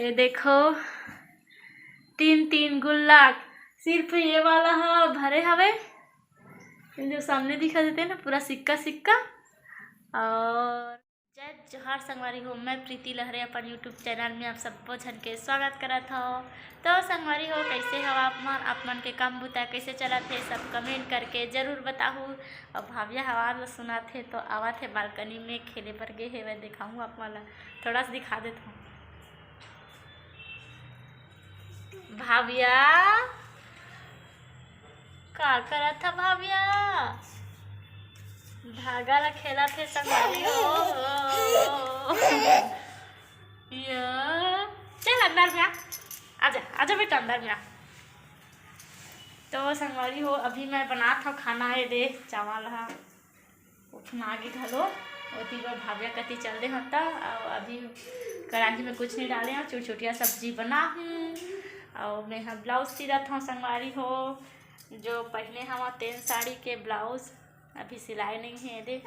ये देखो 3 गुल्ला सिर्फ ये वाला है भरे हवे जो सामने दिखा देते ना पूरा सिक्का सिक्का। और जय जोहार संगवारी हो, मैं प्रीति लहरे अपन यूट्यूब चैनल में आप सबको झन के स्वागत करत हो। तो संगवारी हो कैसे हो आप मन के काम बुता कैसे चला थे सब कमेंट करके जरूर बताहू। और भाविया आवाज़ सुना थे तो आवा थे बालकनी में खेले पर गए है, वह दिखाऊँ आप वाला थोड़ा सा दिखा देता हूँ। भाविया का करा था भाविया, धागा ला खेला थे संगवारी हो। चल अंदर में आजा आजा बेटा अंदर में आ। तो संगवारी हो अभी मैं बना था खाना है दे चावल है उठना आगे घलो ओती बार भाविया कति चल दे होता। और अभी कढ़ाई में कुछ नहीं डाले हैं, छोटी छोटिया सब्जी बना हूँ। और मैं यहाँ ब्लाउज सिलत हूँ संगवारी हो, जो पहने हम 3 साड़ी के ब्लाउज अभी सिलाई नहीं है दे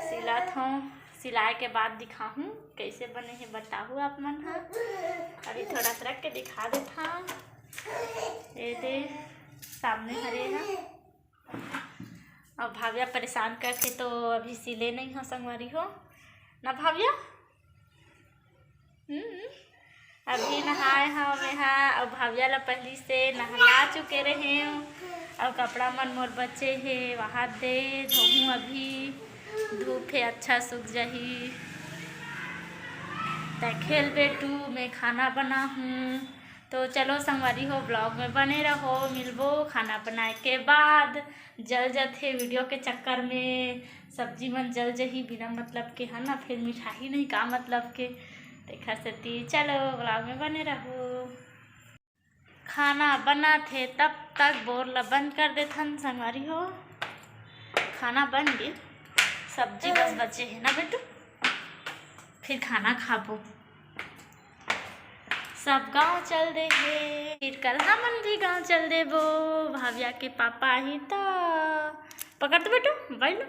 सिलत हूँ। सिलाई के बाद दिखाऊँ कैसे बने हैं बताऊँ आप मन। हाँ अभी थोड़ा सा रख के दिखा देता हूँ। ये दे सामने हरे हैं। और भाविया परेशान करके तो अभी सिले नहीं हो संगवारी हो ना भाविया। अभी नहाए हम यहाँ और भाविया ला पहली से नहला चुके रहे और कपड़ा मन मोर बच्चे है वहाँ दे धोऊँ। अभी धूप है अच्छा सूख जाही खेल बेटू मैं खाना बना हूँ। तो चलो संगवारी हो ब्लॉग में बने रहो, मिलबो खाना बनाए के बाद। जल जाते वीडियो के चक्कर में सब्जी मन जल जही बिना मतलब के है ना, फिर मिठाई नहीं का मतलब के देखा सती। चलो ब्लॉग में बने रहो। खाना बना थे तब तक बोर ला बंद कर देथन संगवारी हो। खाना बन गई सब्जी बस बचे है ना बेटू, फिर खाना खाबो। सब गांव चल दे है फिर कल हमन भी गांव चल देबो। भाविया के पापा ही तो पकड़ तो बेटू बैल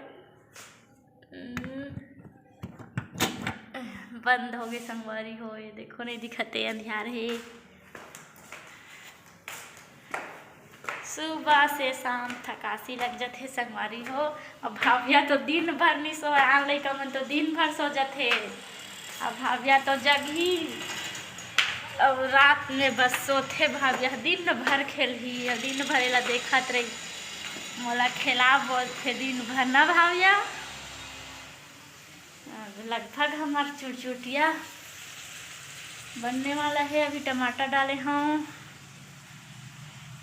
बंद हो गए संगवारी हो। ये देखो नहीं दिखते अंधियार है। सुबह से शाम थकासी लग जाते संगवारी हो। अब भाविया तो दिन भर नहीं सोए, आन लइका मन तो दिन भर सो जाते। अब भाविया तो जगी और रात में बस सोते। भाविया दिन भर खेलही और दिन भर एला देखत रही मोला खेला बोलते दिन भर ना भाविया। लगभग हमार चुटचुटिया बनने वाला है। अभी टमाटर डाले हूँ,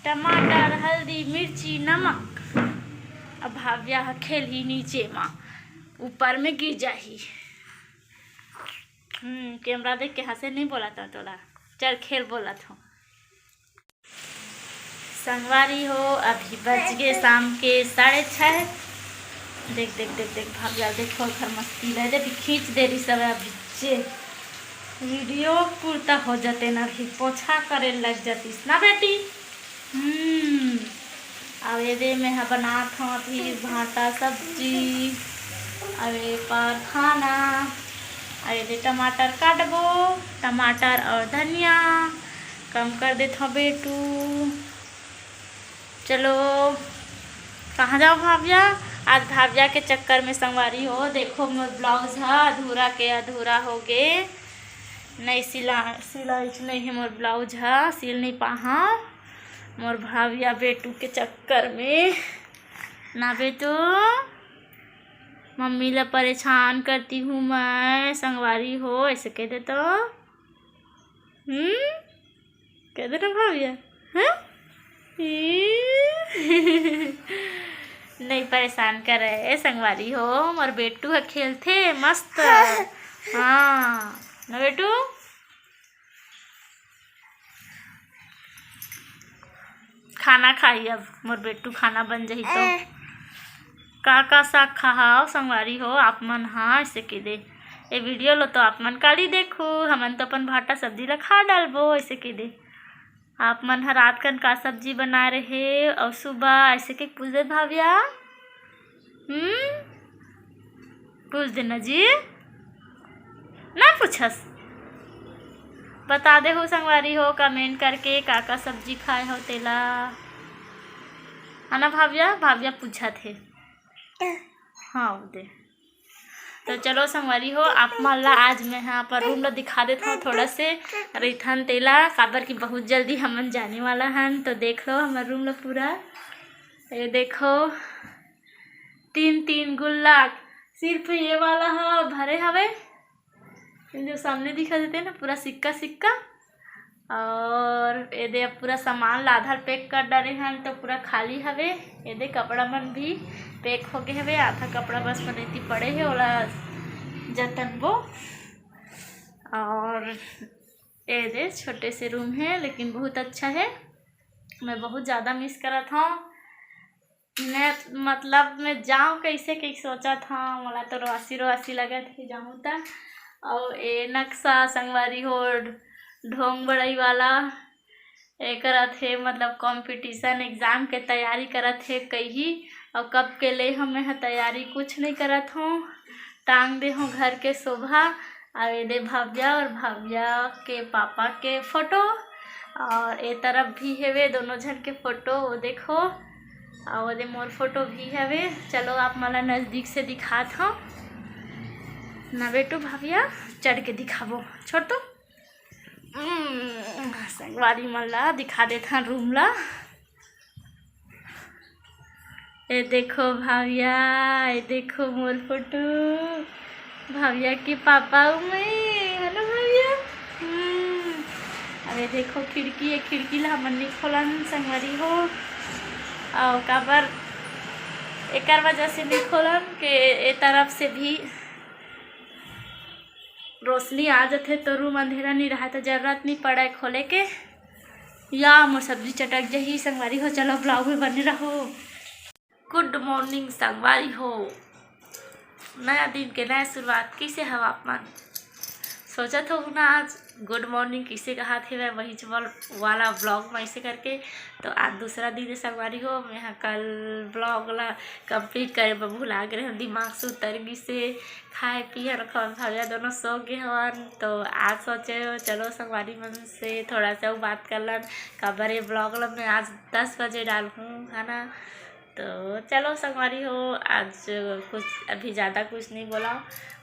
टमाटर हल्दी मिर्ची नमक। अब भाविया खेल ही नीचे माँ ऊपर में गिर जाही। कैमरा देख के हंसे नहीं बोला था तोला, चल खेल बोला था संगवारी हो। अभी बज गए शाम के 6:30। देख देख देख देख भाविया देखो घर मस्ती ले दे खींच दे रही सब। अभी वीडियो पूर्ता हो जाते ना, भी पोछा करे लग जाती ना बेटी। अब ये मैं बनात हूँ अभी भाटा सब्जी और पर खाना। और ये टमाटर काटबो, टमाटर और धनिया कम कर देता हूँ बेटू। चलो कहाँ जाओ भाविया। आज भाविया के चक्कर में संगवारी हो देखो मोर ब्लाउज है अधूरा के अधूरा हो गए। नहीं सिलाई नहीं है मोर ब्लाउज है, सिल नहीं पाहा मोर भाविया बेटू के चक्कर में ना बेटू। मम्मी ला परेशान करती हूँ मैं संगवारी हो, ऐसे कह दे तो कह दे ना भाविया हैं। नहीं परेशान कर रहे संगवारी हो, मोर बेटू है खेलते मस्त। हाँ ना बेटू। खाना खाई अब मोर बेटू खाना बन जाही तो का साग खाओ संगवारी हो आप मन। हाँ ऐसे के दे ये वीडियो लो तो आप मन काली देखो, हमन तो अपन भाटा सब्जी ला खा डालबो। ऐसे के दे आप मन हर रात कन का सब्जी बना रहे और सुबह ऐसे के पूछ दे भाविया। पूछ देना जी ना पूछस बता दे हो संगवारी हो कमेंट करके का सब्जी खाए हो तेला, है ना भाविया? भाविया पूछा थे। हाँ दे। तो चलो संगवारी हो आप मन ला आज मैं यहाँ पर रूम ला दिखा देता हूँ थोड़ा से रिथन तेला काबर की बहुत जल्दी हमन जाने वाला हन। तो देख लो हमारा रूम ला पूरा, ये देखो 3 गुल्ला सिर्फ ये वाला हाँ भरे हवे, जो सामने दिखा देते ना पूरा सिक्का सिक्का। और ये दे पूरा सामान लाधर पैक कर डाले हैं तो पूरा खाली हवे। ये दे कपड़ा मन भी पैक हो गए हवे, आधा कपड़ा बस बनेती पड़े है ओला जतन वो। और ये दे छोटे से रूम है लेकिन बहुत अच्छा है, मैं बहुत ज़्यादा मिस करा था। मैं मतलब मैं जाऊँ कैसे कैसे सोचा था, मला तो रोआसी लगा थे जाऊँ तक। और ये नक्शा संगवारी हो ढोंग बड़ाई वाला ये करत है, मतलब कंपटीशन एग्ज़ाम के तैयारी करत है कहीं। और कब के लिए हमें तैयारी कुछ नहीं करत हूँ, टांग दे हूँ घर के शोभा। और ये दे भव्या और भव्या के पापा के फोटो, और ये तरफ भी है वे दोनों जन के फोटो वो देखो, और वो दे मोर फोटो भी है वे। चलो आप मला नज़दीक से दिखात हूँ ना बेटू, भव्या चढ़ के दिखाबो छोड़ तो संगवारी मन ला दिखा देता रूम ला। ये देखो भव्या, ये देखो मोर फोटो, भव्या के पापा में है ना भव्या। अब ये देखो खिड़की, ये खिड़की ला हमन नहीं खोलन संगवारी हो, और काबर एक वजह से नहीं खोलन के ए तरफ से भी रोशनी आ जाते तो रूम अंधेरा नहीं रहा, तो जरूरत नहीं पड़ा है खोले के। या मोर सब्जी चटक जही संगवारी हो, चलो ब्लॉग में बने रहो। गुड मॉर्निंग संगवारी हो, नया दिन के नया शुरुआत कैसे हवा आप मन सोचा था ना आज गुड मॉर्निंग किसे कहा थे, मैं वही वाला ब्लॉग में ऐसे करके। तो आज दूसरा दिन है संगवारी हो, मैं यहाँ कल ब्लॉग ला कंप्लीट करे भुला गए हम, दिमाग से उतर गई से खाए पिए रखा भव्या दोनों सो गए हवन। तो आज सोचे चलो संगवारी मन से थोड़ा सा वो बात कर लन, कबर ये ब्लॉग ला मैं आज 10 बजे डालूँ है ना। तो चलो संगवारी हो आज कुछ अभी ज़्यादा कुछ नहीं बोला,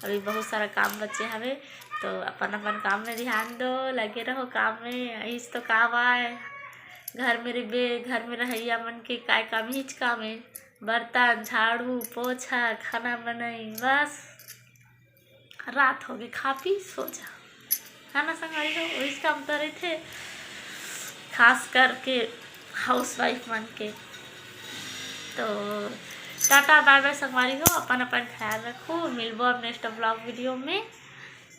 अभी बहुत सारा काम बच्चे हवे, तो अपन काम में ध्यान दो, लगे रहो काम में। यही तो काम आए घर में रहिया मन के काय काम ही काम है, बर्तन झाड़ू पोछा खाना बनाई, बस रात हो गई खा पी सो जा, है ना संगवारी हो। वही काम तो रहे थे खास करके हाउस वाइफ मन के। तो टाटा बाय बाय संगवारी हो, अपन ख्याल रखो, मिलबो अब नेक्स्ट ब्लॉग वीडियो में।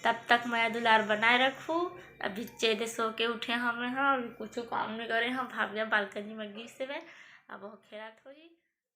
तब तक मैं दुलार बनाए रखूँ। अभी चेदे सो के उठे हमें, हाँ कुछ काम नहीं करे, हाँ भाविया बालकनी में गिर से अब वो खेला थोड़ी।